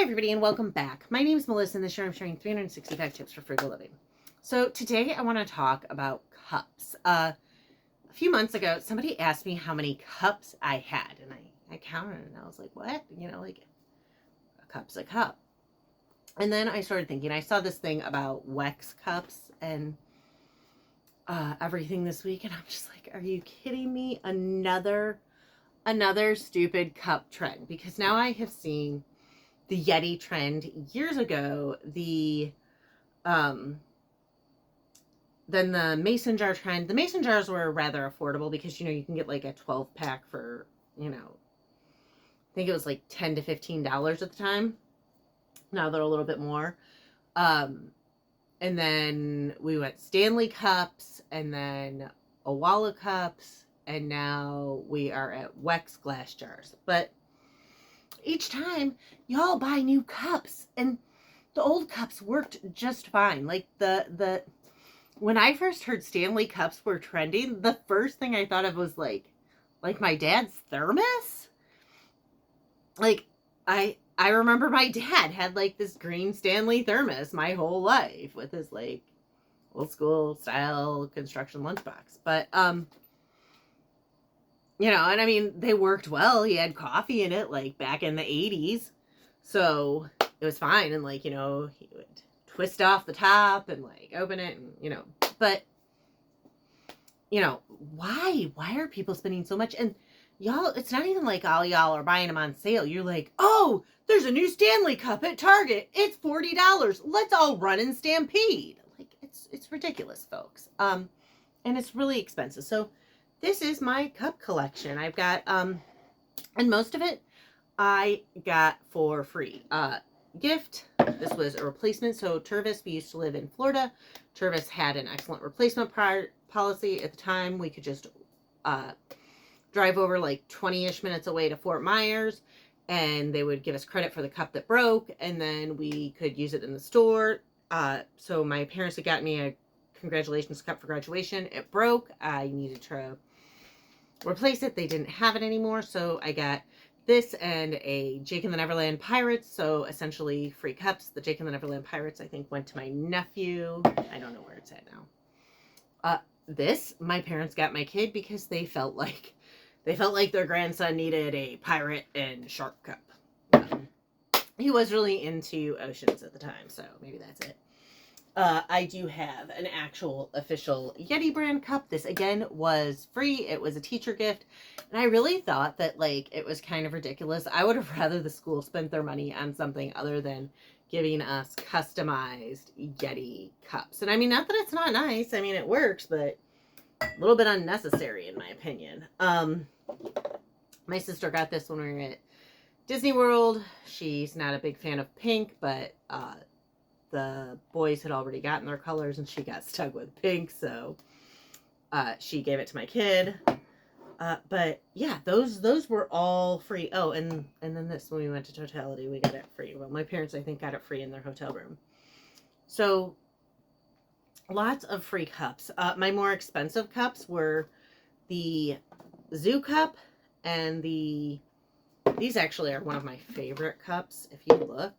Hi everybody and welcome back. My name is Melissa and this year I'm sharing 365 tips for frugal living. So today I want to talk about cups. A few months ago somebody asked me how many cups I had and I counted and I was like, what? Like a cup's a cup. And then I started thinking, I saw this thing about Wecks cups and everything this week and I'm just like, are you kidding me? Another stupid cup trend, because now I have seen the Yeti trend years ago, then the mason jar trend. The mason jars were rather affordable because, you can get like a 12 pack for, I think it was like $10 to $15 at the time. Now they're a little bit more. And then we went Stanley cups and then Owala cups. And now we are at Wecks glass jars. But each time y'all buy new cups and the old cups worked just fine. Like when I first heard Stanley cups were trending, the first thing I thought of was like my dad's thermos. Like I remember my dad had like this green Stanley thermos my whole life with his like old school style construction lunchbox. But and I mean, they worked well. He had coffee in it, like, back in the 80s. So, it was fine. And, like, he would twist off the top and, like, open it and, But, why? Why are people spending so much? And, y'all, it's not even like all y'all are buying them on sale. You're like, oh, there's a new Stanley cup at Target. It's $40. Let's all run and stampede. Like, it's ridiculous, folks. And it's really expensive. So, this is my cup collection. I've got, and most of it I got for free. Gift. This was a replacement. So Tervis, we used to live in Florida. Tervis had an excellent replacement policy at the time. We could just drive over like 20-ish minutes away to Fort Myers, and they would give us credit for the cup that broke, and then we could use it in the store. So my parents had gotten me a congratulations cup for graduation. It broke. I needed to replace it. They didn't have it anymore, so I got this and a Jake and the Neverland Pirates. So essentially free cups. The Jake and the Neverland Pirates I think went to my nephew. I don't know where it's at now. This my parents got my kid because they felt like their grandson needed a pirate and shark cup. He was really into oceans at the time, so maybe that's it. I do have an actual official Yeti brand cup. This again was free. It was a teacher gift. And I really thought that it was kind of ridiculous. I would have rather the school spent their money on something other than giving us customized Yeti cups. And I mean, not that it's not nice. I mean, it works, but a little bit unnecessary in my opinion. My sister got this when we were at Disney World. She's not a big fan of pink, but the boys had already gotten their colors and she got stuck with pink, so she gave it to my kid. But yeah, those were all free. Oh, and then this, when we went to Totality, we got it free. Well, my parents, I think, got it free in their hotel room. So lots of free cups. My more expensive cups were the Zoo cup and these actually are one of my favorite cups. If you look,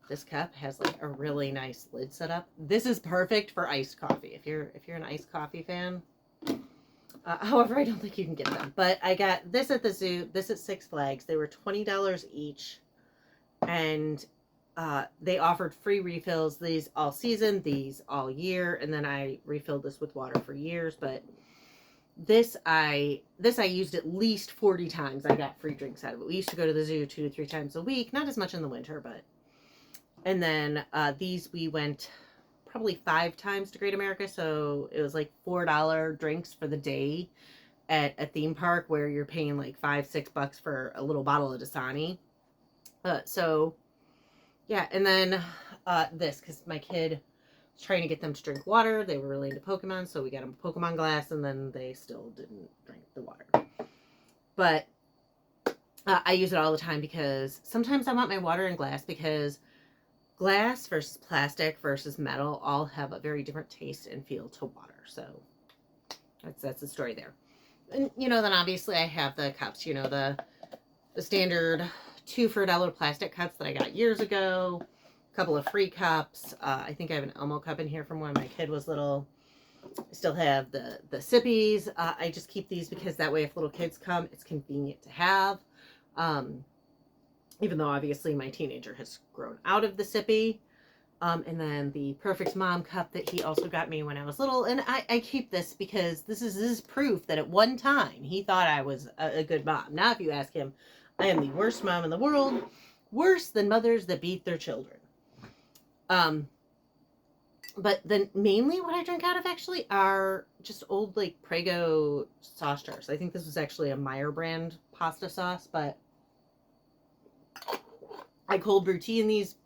this cup has like a really nice lid setup. This is perfect for iced coffee. If you're an iced coffee fan. However, I don't think you can get them. But I got this at the zoo. This at Six Flags. They were $20 each, and they offered free refills. These all season, these all year, and then I refilled this with water for years. But this I used at least 40 times. I got free drinks out of it. We used to go to the zoo 2 to 3 times a week. Not as much in the winter, but. And then these we went probably 5 times to Great America, so it was like $4 drinks for the day at a theme park where you're paying like $5-6 for a little bottle of Dasani. So yeah, and then this, because my kid was trying to get them to drink water. They were really into Pokemon, so we got them a Pokemon glass, and then they still didn't drink the water. But I use it all the time because sometimes I want my water in glass, because glass versus plastic versus metal all have a very different taste and feel to water. So that's the story there. And then obviously I have the cups, the standard 2 for $1 plastic cups that I got years ago. A couple of free cups. I think I have an Elmo cup in here from when my kid was little. I still have the sippies. I just keep these because that way if little kids come, it's convenient to have. Even though obviously my teenager has grown out of the sippy. And then the Perfect Mom cup that he also got me when I was little. And I keep this because this is proof that at one time he thought I was a good mom. Now if you ask him, I am the worst mom in the world. Worse than mothers that beat their children. But then mainly what I drink out of actually are just old like Prego sauce jars. I think this was actually a Meyer brand pasta sauce, but I cold brew tea in these.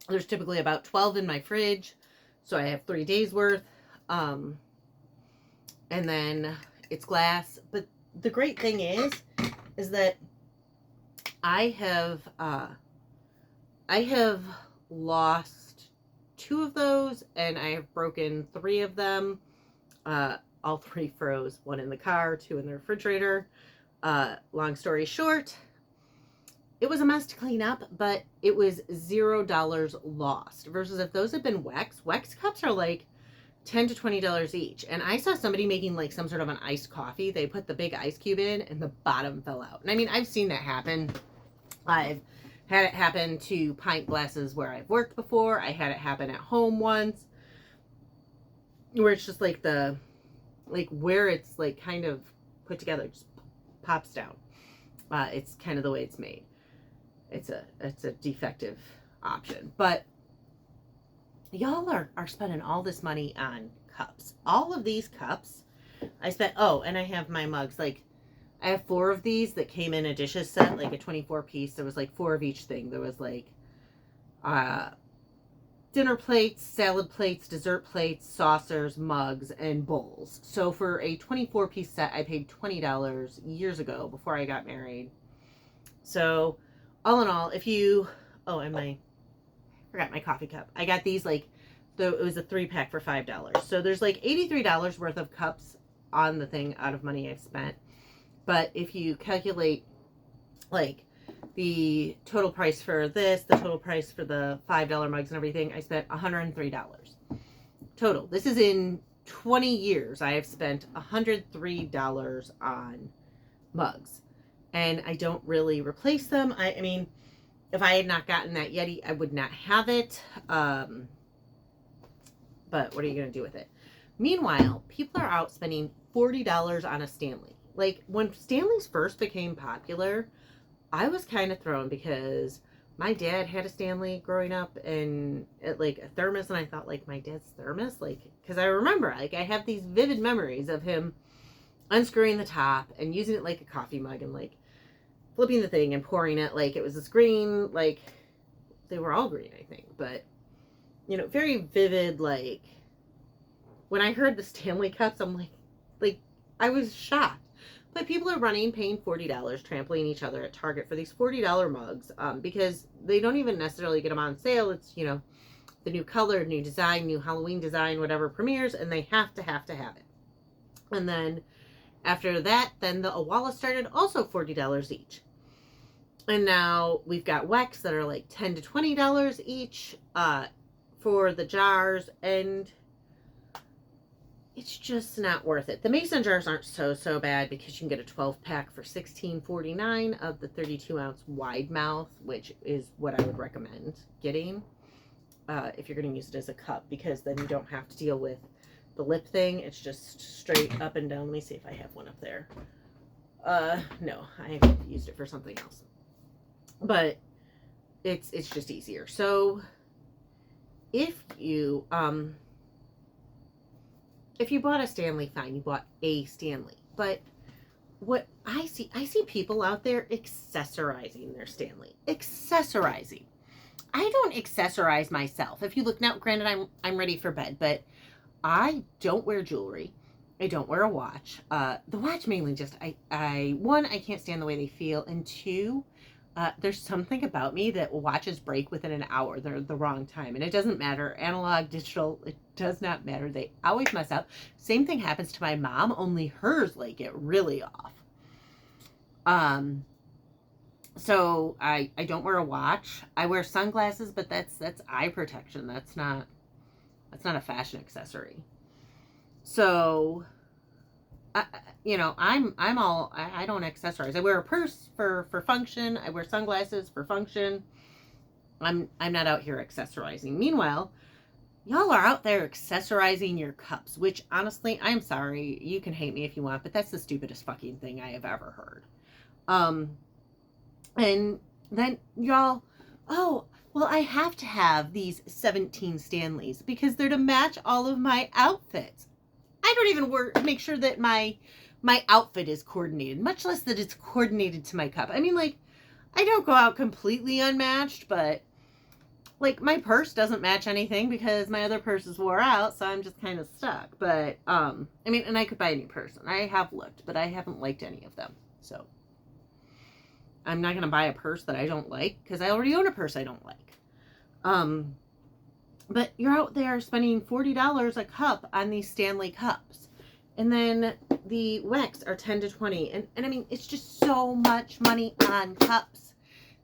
There's typically about 12 in my fridge, so I have 3 days worth. And then it's glass. But the great thing is that I have lost 2 of those, and I have broken 3 of them. All 3 froze. 1 in the car, 2 in the refrigerator. Long story short, it was a mess to clean up, but it was $0 lost. Versus if those had been Wecks, Wecks cups are like $10 to $20 each. And I saw somebody making like some sort of an iced coffee. They put the big ice cube in and the bottom fell out. And I mean, I've seen that happen. I've had it happen to pint glasses where I've worked before. I had it happen at home once, where it's just like where it's like kind of put together just pops down. It's kind of the way it's made. It's a defective option. But y'all are spending all this money on cups. All of these cups I spent. Oh, and I have my mugs. Like, I have 4 of these that came in a dishes set, like a 24 piece. There was like 4 of each thing. There was like dinner plates, salad plates, dessert plates, saucers, mugs, and bowls. So for a 24 piece set, I paid $20 years ago before I got married. So all in all, if you, and I forgot my coffee cup. I got these it was a 3-pack for $5. So there's like $83 worth of cups on the thing out of money I've spent. But if you calculate like the total price for this, the total price for the $5 mugs and everything, I spent $103 total. This is in 20 years. I have spent $103 on mugs, and I don't really replace them. I mean, if I had not gotten that Yeti, I would not have it. But what are you going to do with it? Meanwhile, people are out spending $40 on a Stanley. Like, when Stanleys first became popular, I was kind of thrown because my dad had a Stanley growing up, and like a thermos, and I thought, like, my dad's thermos? Like, because I remember, like, I have these vivid memories of him unscrewing the top and using it like a coffee mug and, like, flipping the thing and pouring it like it was this green, like, they were all green, I think, but, you know, very vivid, like, when I heard the Stanley cups, I'm like, I was shocked. But people are paying $40, trampling each other at Target for these $40 mugs, because they don't even necessarily get them on sale. It's, you know, the new color, new design, new Halloween design, whatever premieres, and they have to have it. And then after that, then the Owala started, also $40 each. And now we've got Wecks that are like $10 to $20 each for the jars, and it's just not worth it. The mason jars aren't so bad because you can get a 12-pack for $16.49 of the 32-ounce wide mouth, which is what I would recommend getting if you're going to use it as a cup, because then you don't have to deal with the lip thing. It's just straight up and down. Let me see if I have one up there. No, I used it for something else. But it's just easier. So if you bought a Stanley, fine, you bought a Stanley. But what I see people out there accessorizing their Stanley. Accessorizing. I don't accessorize myself. If you look now, granted, I'm ready for bed, but I don't wear jewelry. I don't wear a watch. The watch mainly just, one, I can't stand the way they feel, and 2, there's something about me that watches break within an hour. They're the wrong time. And it doesn't matter. Analog, digital, it does not matter. They always mess up. Same thing happens to my mom, only hers like get really off. So I don't wear a watch. I wear sunglasses, but that's eye protection. That's not a fashion accessory. So I don't accessorize. I wear a purse for function. I wear sunglasses for function. I'm not out here accessorizing. Meanwhile, y'all are out there accessorizing your cups, which honestly, I'm sorry, you can hate me if you want, but that's the stupidest fucking thing I have ever heard. And then y'all, oh, well, I have to have these 17 Stanleys because they're to match all of my outfits. I don't even make sure that my outfit is coordinated, much less that it's coordinated to my cup. I mean, like, I don't go out completely unmatched, but like my purse doesn't match anything because my other purses wore out, so I'm just kind of stuck. But I mean, and I could buy a new purse, and I have looked, but I haven't liked any of them. So I'm not going to buy a purse that I don't like because I already own a purse I don't like. But you're out there spending $40 a cup on these Stanley cups. And then the Wecks are 10 to 20. And I mean, it's just so much money on cups.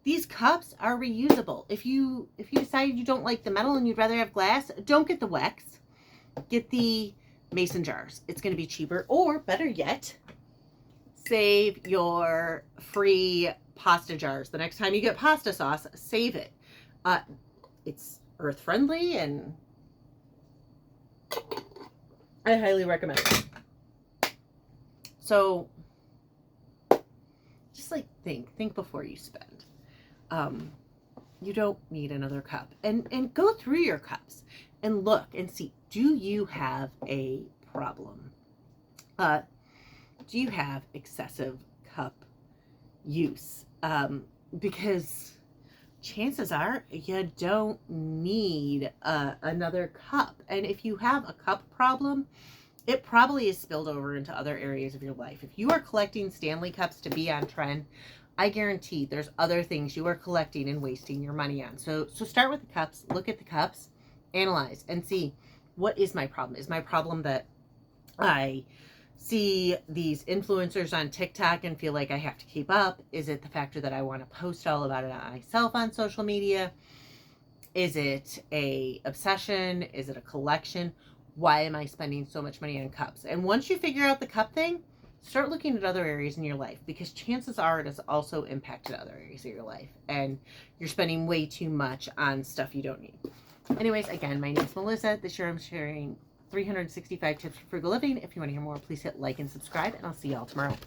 These cups are reusable. If you decide you don't like the metal and you'd rather have glass, don't get the Wecks. Get the mason jars. It's going to be cheaper. Or better yet, save your free pasta jars. The next time you get pasta sauce, save it. It's earth friendly and I highly recommend it. So just like think before you spend. You don't need another cup. And go through your cups and look and see, do you have a problem? Do you have excessive cup use? Because chances are you don't need another cup. And if you have a cup problem, it probably is spilled over into other areas of your life. If you are collecting Stanley cups to be on trend, I guarantee there's other things you are collecting and wasting your money on. So start with the cups, look at the cups, analyze, and see, what is my problem? Is my problem that I see these influencers on TikTok and feel like I have to keep up? Is it the factor that I want to post all about it myself on social media? Is it a obsession? Is it a collection? Why am I spending so much money on cups? And once you figure out the cup thing, start looking at other areas in your life, because chances are it has also impacted other areas of your life and you're spending way too much on stuff you don't need. Anyways, again, my name is Melissa. This year I'm sharing 365 tips for frugal living. If you want to hear more, please hit like and subscribe, and I'll see y'all tomorrow.